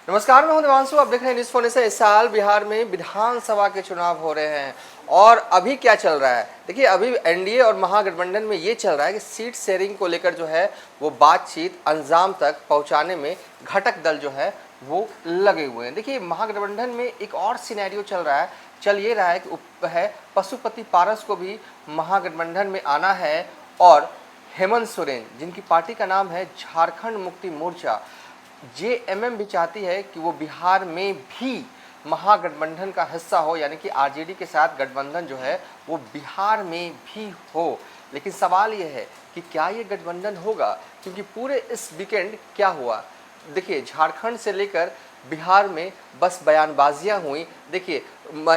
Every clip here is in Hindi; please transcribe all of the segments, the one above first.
नमस्कार, मैं हूं देवांशु। आप देख रहे हैं न्यूज़ फोन से। इस साल बिहार में विधानसभा के चुनाव हो रहे हैं और अभी क्या चल रहा है, देखिए अभी एनडीए और महागठबंधन में ये चल रहा है कि सीट शेयरिंग को लेकर जो है वो बातचीत अंजाम तक पहुंचाने में घटक दल जो है वो लगे हुए हैं। देखिए महागठबंधन में एक और सिनेरियो चल ये रहा है कि पशुपति पारस को भी महागठबंधन में आना है और हेमंत सोरेन, जिनकी पार्टी का नाम है झारखंड मुक्ति मोर्चा, जेएमएम भी चाहती है कि वो बिहार में भी महागठबंधन का हिस्सा हो, यानी कि आरजेडी के साथ गठबंधन जो है वो बिहार में भी हो। लेकिन सवाल ये है कि क्या ये गठबंधन होगा, क्योंकि पूरे इस वीकेंड क्या हुआ, देखिए झारखंड से लेकर बिहार में बस बयानबाजियां हुई। देखिए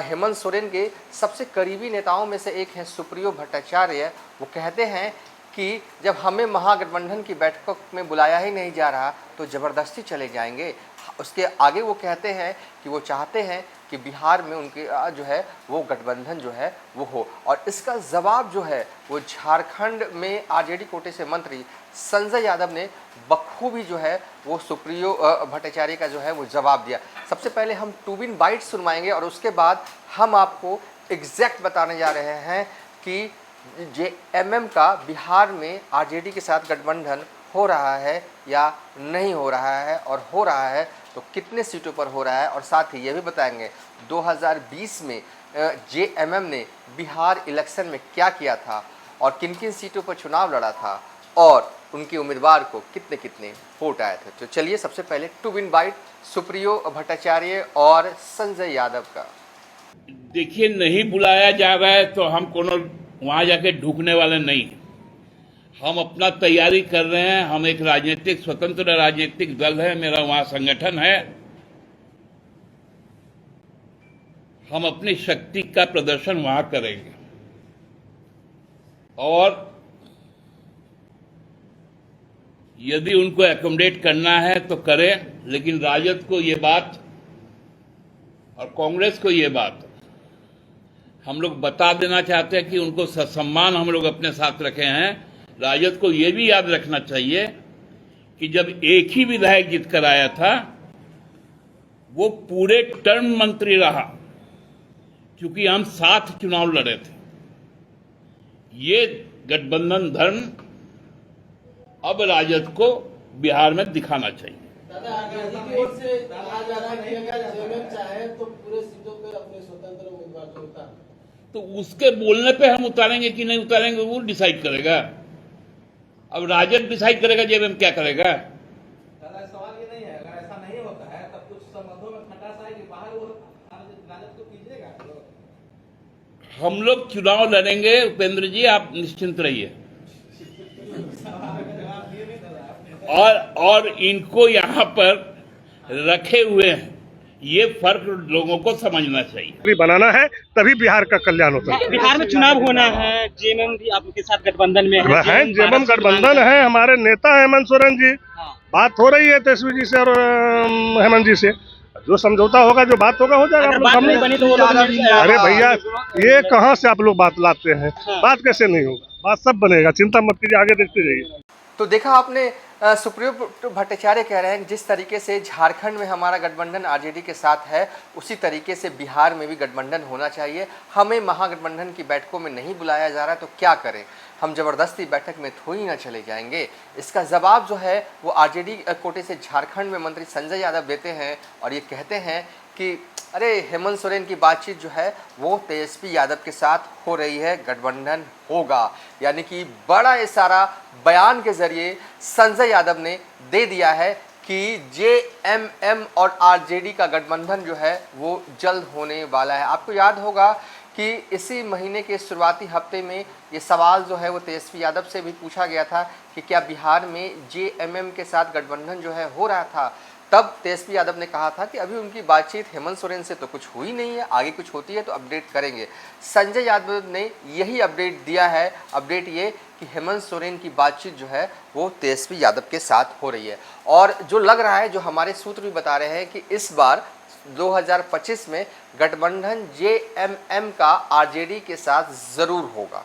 हेमंत सोरेन के सबसे करीबी नेताओं में से एक हैं सुप्रियो भट्टाचार्य। वो कहते हैं कि जब हमें महागठबंधन की बैठक में बुलाया ही नहीं जा रहा तो ज़बरदस्ती चले जाएंगे। उसके आगे वो कहते हैं कि वो चाहते हैं कि बिहार में उनके जो है वो गठबंधन जो है वो हो। और इसका जवाब जो है वो झारखंड में आरजेडी कोटे से मंत्री संजय यादव ने बखूबी जो है वो सुप्रियो भट्टाचार्य का जो है वो जवाब दिया। सबसे पहले हम 2 बिन बाइट सुनवाएंगे और उसके बाद हम आपको एग्जैक्ट बताने जा रहे हैं कि जेएमएम का बिहार में आरजेडी के साथ गठबंधन हो रहा है या नहीं हो रहा है, और हो रहा है तो कितने सीटों पर हो रहा है। और साथ ही ये भी बताएंगे 2020 में जेएमएम ने बिहार इलेक्शन में क्या किया था और किन किन सीटों पर चुनाव लड़ा था और उनके उम्मीदवार को कितने कितने वोट आए थे। तो चलिए सबसे पहले 2 बिन बाइट सुप्रियो भट्टाचार्य और संजय यादव का। देखिए, नहीं बुलाया जा रहा है तो हम कोनो वहां जाके ढूकने वाले नहीं हैं। हम अपना तैयारी कर रहे हैं। हम एक स्वतंत्र राजनीतिक दल है, मेरा वहां संगठन है। हम अपनी शक्ति का प्रदर्शन वहां करेंगे और यदि उनको एकोमोडेट करना है तो करें, लेकिन राजद को ये बात और कांग्रेस को ये बात हम लोग बता देना चाहते हैं कि उनको ससम्मान हम लोग अपने साथ रखे हैं। राजद को यह भी याद रखना चाहिए कि जब एक ही विधायक जीत कर आया था वो पूरे टर्म मंत्री रहा, क्योंकि हम 7 चुनाव लड़े थे। ये गठबंधन धर्म अब राजद को बिहार में दिखाना चाहिए। तो उसके बोलने पे हम उतारेंगे कि नहीं उतारेंगे वो डिसाइड करेगा। अब राजद डिसाइड करेगा जेएमएम क्या करेगा। दादा, सवाल ये नहीं है, अगर ऐसा नहीं होता है तब कुछ संबंधों में खटास आएगी, बाहर वो राजद को कीजिएगा। हम लोग चुनाव लड़ेंगे उपेंद्र जी, आप निश्चिंत रहिए। और इनको यहाँ पर रखे हुए हैं, ये फर्क लोगों को समझना चाहिए। बनाना है तभी बिहार का कल्याण होता है। बिहार में चुनाव होना है, जेएमएम भी आपके साथ गठबंधन में है। जेएमएम गठबंधन है, हमारे नेता हेमंत सोरेन जी। बात हो रही है तेजस्वी जी से और हेमंत जी से। जो समझौता होगा, जो बात होगा, हो जाएगा। बात नहीं बनी तो वो लोग अरे भैया, ये कहाँ से आप लोग बात लाते हैं? बात कैसे नहीं होगा? बात सब बनेगा, चिंता मत कीजिए, आगे देखते जाइए। तो देखा आपने, सुप्रियो भट्टाचार्य कह रहे हैं जिस तरीके से झारखंड में हमारा गठबंधन आरजेडी के साथ है उसी तरीके से बिहार में भी गठबंधन होना चाहिए। हमें महागठबंधन की बैठकों में नहीं बुलाया जा रहा है तो क्या करें, हम जबरदस्ती बैठक में थोड़ी ना चले जाएंगे। इसका जवाब जो है वो आरजेडी कोटे से झारखंड में मंत्री संजय यादव देते हैं और ये कहते हैं कि अरे हेमंत सोरेन की बातचीत जो है वो तेजस्वी यादव के साथ हो रही है, गठबंधन होगा। यानी कि बड़ा इशारा बयान के जरिए संजय यादव ने दे दिया है कि जेएमएम और आरजेडी का गठबंधन जो है वो जल्द होने वाला है। आपको याद होगा कि इसी महीने के शुरुआती हफ्ते में ये सवाल जो है वो तेजस्वी यादव से भी पूछा गया था कि क्या बिहार में जेएमएम के साथ गठबंधन जो है हो रहा था। तब तेजस्वी यादव ने कहा था कि अभी उनकी बातचीत हेमंत सोरेन से तो कुछ हुई नहीं है, आगे कुछ होती है तो अपडेट करेंगे। संजय यादव ने यही अपडेट दिया है। अपडेट ये कि हेमंत सोरेन की बातचीत जो है वो तेजस्वी यादव के साथ हो रही है और जो लग रहा है, जो हमारे सूत्र भी बता रहे हैं कि इस बार 2025 में गठबंधन जेएमएम का आरजेडी के साथ ज़रूर होगा।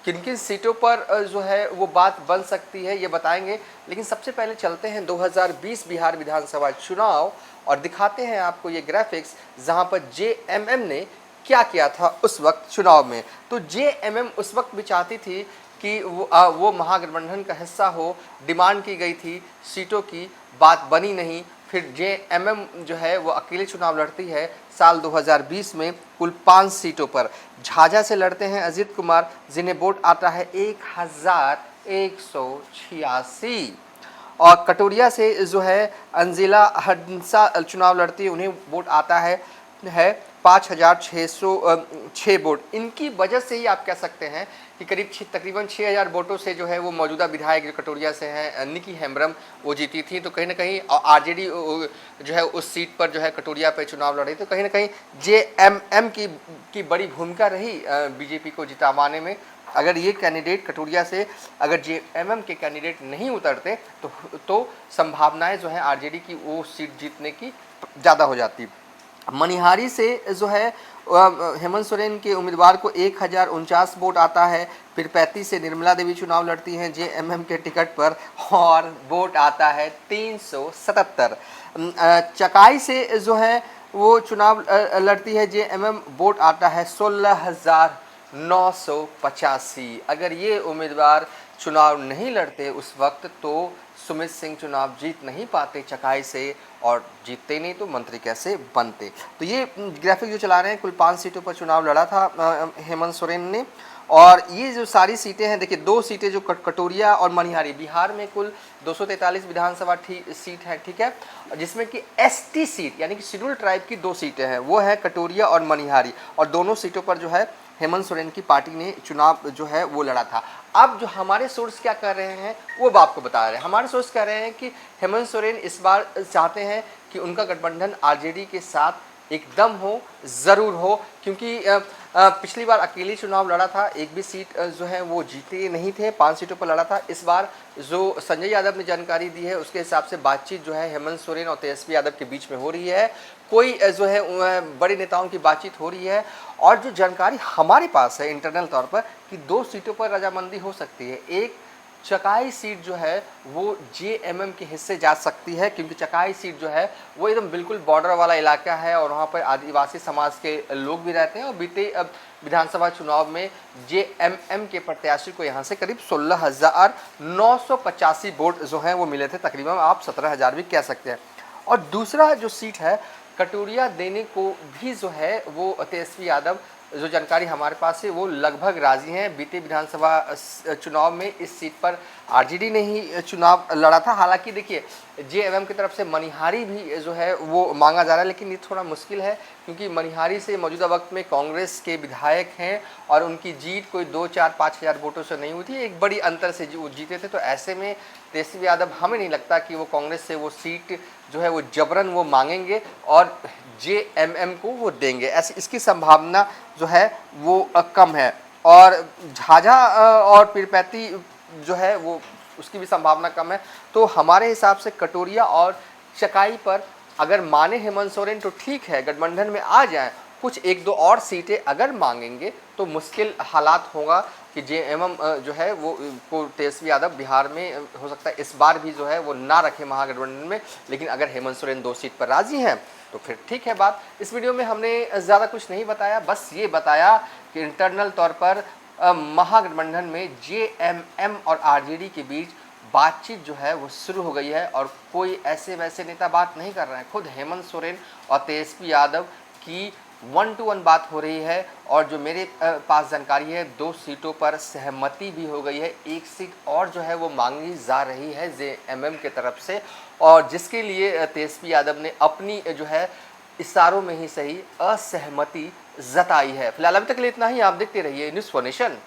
किन किन सीटों पर जो है वो बात बन सकती है ये बताएंगे। लेकिन सबसे पहले चलते हैं 2020 बिहार विधानसभा चुनाव और दिखाते हैं आपको ये ग्राफिक्स जहां पर जेएमएम ने क्या किया था उस वक्त चुनाव में। तो जेएमएम उस वक्त भी चाहती थी कि वो महागठबंधन का हिस्सा हो, डिमांड की गई थी सीटों की, बात बनी नहीं। फिर जेएमएम जो है वो अकेले चुनाव लड़ती है साल 2020 में कुल 5 सीटों पर। झाझा से लड़ते हैं अजीत कुमार जिन्हें वोट आता है 1186 और कटोरिया से जो है अंजिला हंसा चुनाव लड़ती है, उन्हें वोट आता है 5606 वोट। इनकी वजह से ही आप कह सकते हैं कि तकरीबन 6000 वोटों से जो है वो मौजूदा विधायक जो कटोरिया से हैं निकी हेम्ब्रम वो जीती थी। तो कहीं ना कहीं आरजेडी जो है उस सीट पर जो है कटोरिया पे चुनाव लड़ी। तो कहीं ना कहीं जेएमएम की बड़ी भूमिका रही बीजेपी को जितावाने में। अगर ये कैंडिडेट कटोरिया से अगर जेएमएम के कैंडिडेट नहीं उतरते तो संभावनाएं जो है आरजेडी की वो सीट जीतने की ज़्यादा हो जाती। मनिहारी से जो है हेमंत सोरेन के उम्मीदवार को 1049 वोट आता है। फिर 35 से निर्मला देवी चुनाव लड़ती हैं जेएमएम के टिकट पर और वोट आता है 377। चकाई से जो है वो चुनाव लड़ती है जेएमएम, वोट आता है 16,985। अगर ये उम्मीदवार चुनाव नहीं लड़ते उस वक्त तो सुमित सिंह चुनाव जीत नहीं पाते चकाई से, और जीतते नहीं तो मंत्री कैसे बनते। तो ये ग्राफिक जो चला रहे हैं कुल 5 सीटों पर चुनाव लड़ा था हेमंत सोरेन ने। और ये जो सारी सीटें हैं देखिए, 2 सीटें जो कटोरिया और मनिहारी, बिहार में कुल 243 विधानसभा सीट है, ठीक है, जिसमें कि एसटी सीट यानी कि शेड्यूल ट्राइब की 2 सीटें हैं, वो है कटोरिया और मनिहारी। और दोनों सीटों पर जो है हेमंत सोरेन की पार्टी ने चुनाव जो है वो लड़ा था। अब जो हमारे सोर्स क्या कर रहे हैं वो आपको बता रहे हैं। हमारे सोर्स कह रहे हैं कि हेमंत सोरेन इस बार चाहते हैं कि उनका गठबंधन आरजेडी के साथ एकदम हो, ज़रूर हो, क्योंकि पिछली बार अकेले चुनाव लड़ा था, एक भी सीट जो है वो जीते नहीं थे, 5 सीटों पर लड़ा था। इस बार जो संजय यादव ने जानकारी दी है उसके हिसाब से बातचीत जो है हेमंत सोरेन और तेजस्वी यादव के बीच में हो रही है। कोई जो है बड़े नेताओं की बातचीत हो रही है। और जो जानकारी हमारे पास है इंटरनल तौर पर कि 2 सीटों पर रजामंदी हो सकती है। एक चकाई सीट जो है वो जेएमएम के हिस्से जा सकती है, क्योंकि चकाई सीट जो है वो एकदम बिल्कुल बॉर्डर वाला इलाका है और वहाँ पर आदिवासी समाज के लोग भी रहते हैं। और बीते विधानसभा चुनाव में जेएमएम के प्रत्याशी को यहाँ से करीब 16,985 वोट जो हैं वो मिले थे, तकरीबन आप 17,000 भी कह सकते हैं। और दूसरा जो सीट है कटोरिया देने को भी जो है वो तेजस्वी यादव, जो जानकारी हमारे पास है वो लगभग राजी हैं। बीते विधानसभा चुनाव में इस सीट पर आरजेडी ने ही चुनाव लड़ा था। हालांकि देखिए जेएमएम की तरफ से मनिहारी भी जो है वो मांगा जा रहा है, लेकिन ये थोड़ा मुश्किल है क्योंकि मनिहारी से मौजूदा वक्त में कांग्रेस के विधायक हैं और उनकी जीत कोई 2, 4, 5 हज़ार वोटों से नहीं हुई थी, एक बड़ी अंतर से वो जीते थे। तो ऐसे में तेजस्वी यादव हमें नहीं लगता कि वो कांग्रेस से वो सीट जो है वो जबरन वो मांगेंगे और जेएमएम को वो देंगे, ऐसी इसकी संभावना जो है वो कम है। और झाझा और पीरपैंती जो है वो उसकी भी संभावना कम है। तो हमारे हिसाब से कटोरिया और चकाई पर अगर माने हेमंत सोरेन तो ठीक है, गठबंधन में आ जाएं, कुछ 1-2 और सीटें अगर मांगेंगे तो मुश्किल हालात होगा कि जेएमएम जो है वो को तेजस्वी यादव बिहार में हो सकता है इस बार भी जो है वो ना रखे महागठबंधन में। लेकिन अगर हेमंत सोरेन 2 सीट पर राजी हैं तो फिर ठीक है बात। इस वीडियो में हमने ज़्यादा कुछ नहीं बताया, बस ये बताया कि इंटरनल तौर पर महागठबंधन में जेएमएम और आरजेडी के बीच बातचीत जो है वो शुरू हो गई है और कोई ऐसे वैसे नेता बात नहीं कर रहे हैं। खुद हेमंत सोरेन और तेजस्वी यादव की 1-to-1 बात हो रही है। और जो मेरे पास जानकारी है 2 सीटों पर सहमति भी हो गई है, 1 सीट और जो है वो मांगी जा रही है जेएमएम के तरफ से, और जिसके लिए तेजस्वी यादव ने अपनी जो है इशारों में ही सही असहमति जताई है। फिलहाल अभी तक के लिए इतना ही। आप देखते रहिए न्यूज़ फॉर नेशन।